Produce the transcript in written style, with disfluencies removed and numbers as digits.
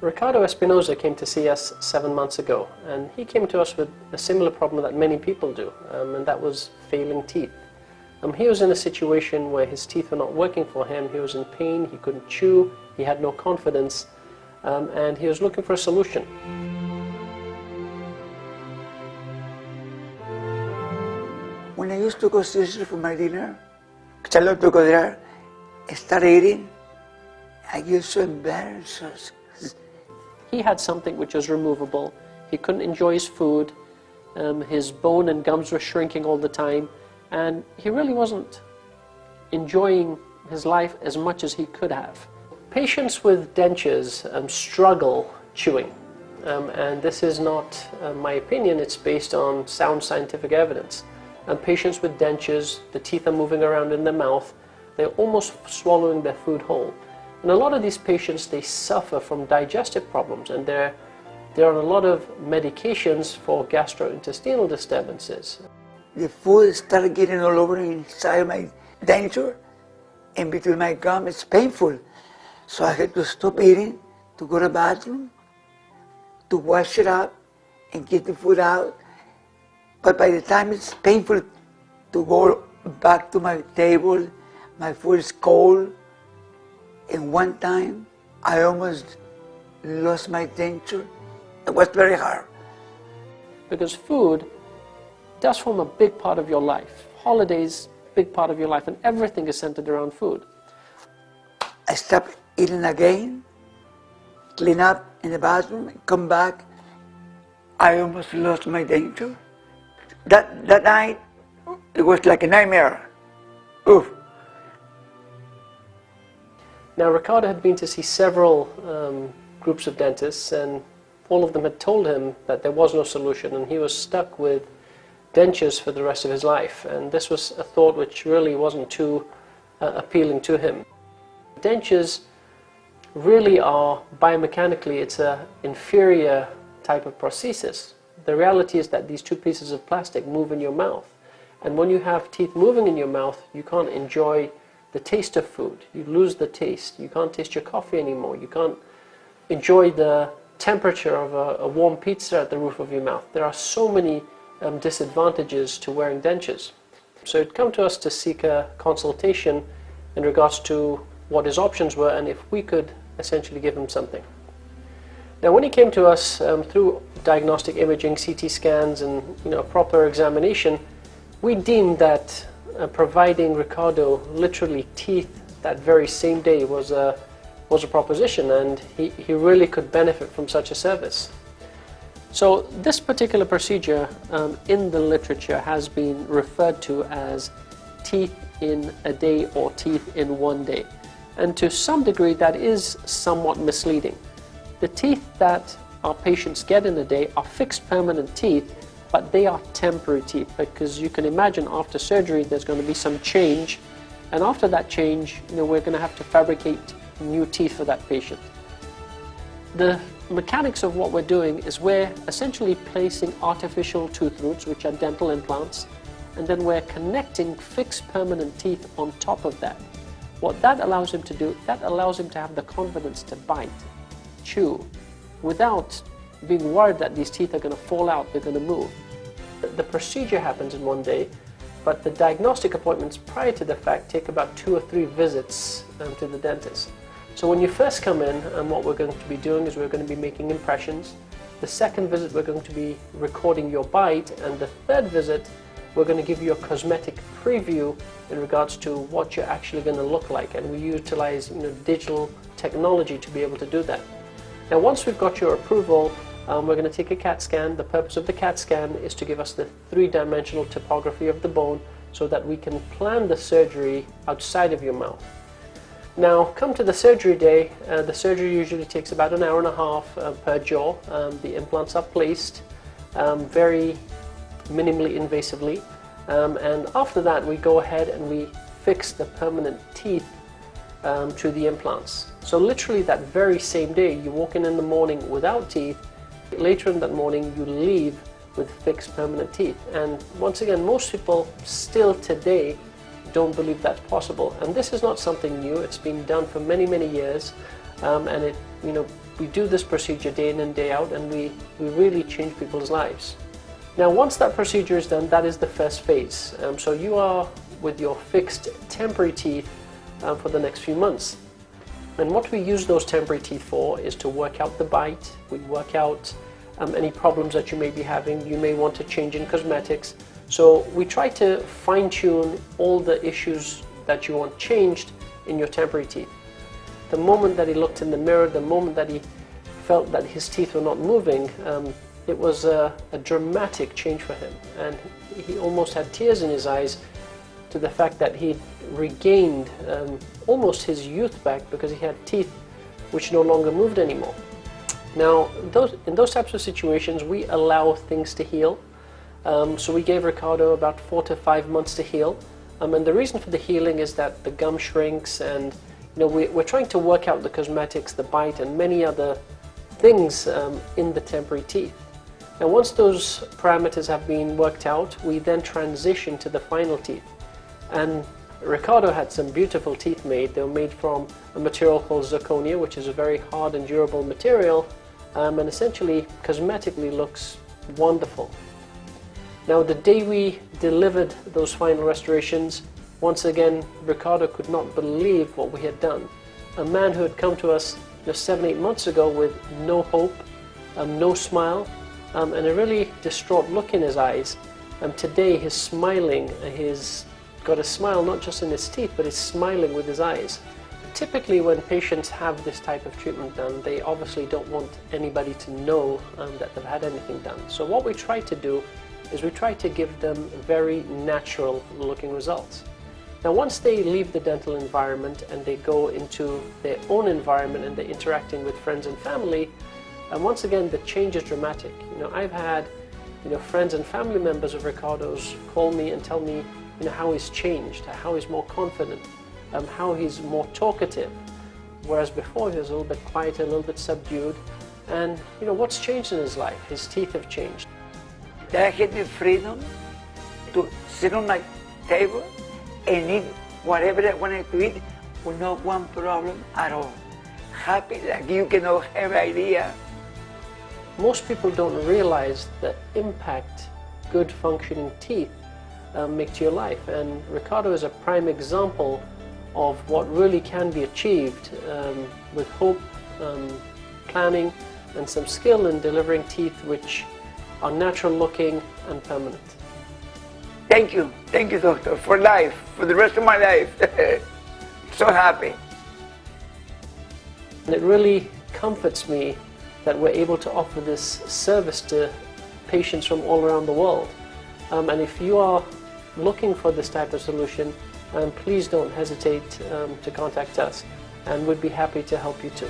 Ricardo Espinosa came to see us 7 months ago, and he came to us with a similar problem that many people do, and that was failing teeth. He was in a situation where his teeth were not working for him. He was in pain, he couldn't chew, he had no confidence, and he was looking for a solution. When I used to go seriously for my dinner, because I love to go there, I started eating, I get so embarrassed. He had something which was removable. He couldn't enjoy his food. His bone and gums were shrinking all the time, and he really wasn't enjoying his life as much as he could have. Patients with dentures struggle chewing, and this is not my opinion, it's based on sound scientific evidence. Patients with dentures, the teeth are moving around in their mouth, they're almost swallowing their food whole. And a lot of these patients, they suffer from digestive problems, and they're on a lot of medications for gastrointestinal disturbances. The food started getting all over inside my denture, and between my gum, it's painful. So I had to stop eating, to go to the bathroom, to wash it up, and get the food out. But by the time it's painful to go back to my table, my food is cold. And one time, I almost lost my denture. It was very hard. Because food does form a big part of your life. Holidays, big part of your life, and everything is centered around food. I stopped eating again, clean up in the bathroom, and come back. I almost lost my denture. That night, it was like a nightmare. Oof. Now, Ricardo had been to see several groups of dentists, and all of them had told him that there was no solution, and he was stuck with dentures for the rest of his life. And this was a thought which really wasn't too appealing to him. Dentures really are, biomechanically, it's an inferior type of prosthesis. The reality is that these two pieces of plastic move in your mouth. And when you have teeth moving in your mouth, you can't enjoy the taste of food. You lose the taste. You can't taste your coffee anymore. You can't enjoy the temperature of a warm pizza at the roof of your mouth. There are so many disadvantages to wearing dentures. So he'd come to us to seek a consultation in regards to what his options were and if we could essentially give him something. Now, when he came to us through diagnostic imaging, CT scans, and a proper examination, we deemed that providing Ricardo literally teeth that very same day was a proposition, and he really could benefit from such a service. So this particular procedure in the literature has been referred to as teeth in a day or teeth in one day. And to some degree that is somewhat misleading. The teeth that our patients get in a day are fixed permanent teeth, but they are temporary teeth, because you can imagine after surgery there's going to be some change, and after that change, we're going to have to fabricate new teeth for that patient. The mechanics of what we're doing is we're essentially placing artificial tooth roots, which are dental implants, and then we're connecting fixed permanent teeth on top of that. What that allows him to do, that allows him to have the confidence to bite, chew, without being worried that these teeth are going to fall out, they're going to move. The procedure happens in one day, but the diagnostic appointments prior to the fact take about 2 or 3 visits to the dentist. So when you first come in, what we're going to be doing is we're going to be making impressions. The second visit, we're going to be recording your bite, and the third visit, we're going to give you a cosmetic preview in regards to what you're actually going to look like, and we utilize digital technology to be able to do that. Now, once we've got your approval, we're going to take a CAT scan. The purpose of the CAT scan is to give us the 3-dimensional topography of the bone so that we can plan the surgery outside of your mouth. Now, come to the surgery day. The surgery usually takes about an hour and a half per jaw. The implants are placed very minimally invasively, and after that we go ahead and we fix the permanent teeth to the implants. So literally that very same day, you walk in the morning without teeth, later in that morning you leave with fixed permanent teeth. And once again, most people still today don't believe that's possible, and this is not something new. It's been done for many years. and we do this procedure day in and day out, and we really change people's lives. Now, once that procedure is done, that is the first phase. So you are with your fixed temporary teeth for the next few months. And what we use those temporary teeth for is to work out the bite. We work out any problems that you may be having. You may want to change in cosmetics. So we try to fine-tune all the issues that you want changed in your temporary teeth. The moment that he looked in the mirror, the moment that he felt that his teeth were not moving, it was a dramatic change for him. And he almost had tears in his eyes to the fact that he regained almost his youth back, because he had teeth which no longer moved anymore. Now, in those types of situations, we allow things to heal. So we gave Ricardo about 4 to 5 months to heal. And the reason for the healing is that the gum shrinks, and we're trying to work out the cosmetics, the bite, and many other things in the temporary teeth. Now, once those parameters have been worked out, we then transition to the final teeth. And Ricardo had some beautiful teeth made. They were made from a material called zirconia, which is a very hard and durable material, and essentially cosmetically looks wonderful. Now, the day we delivered those final restorations, once again, Ricardo could not believe what we had done. A man who had come to us 7, 8 months ago with no hope, no smile, and a really distraught look in his eyes. Today he's smiling. He's got a smile not just in his teeth, but he's smiling with his eyes. Typically, when patients have this type of treatment done, they obviously don't want anybody to know that they've had anything done. So what we try to do is we try to give them very natural looking results. Now, once they leave the dental environment and they go into their own environment and they're interacting with friends and family, and once again the change is dramatic. I've had friends and family members of Ricardo's call me and tell me how he's changed, how he's more confident, how he's more talkative, whereas before he was a little bit quieter, a little bit subdued. And what's changed in his life? His teeth have changed. I had the freedom to sit on my table and eat whatever I wanted to eat with no one problem at all. Happy like you cannot have idea. Most people don't realize the impact good functioning teeth make to your life, and Ricardo is a prime example of what really can be achieved with hope, planning, and some skill in delivering teeth which are natural looking and permanent. Thank you, doctor, for life, for the rest of my life. So happy. And it really comforts me that we're able to offer this service to patients from all around the world. And if you are looking for this type of solution, please don't hesitate to contact us, and we'd be happy to help you too.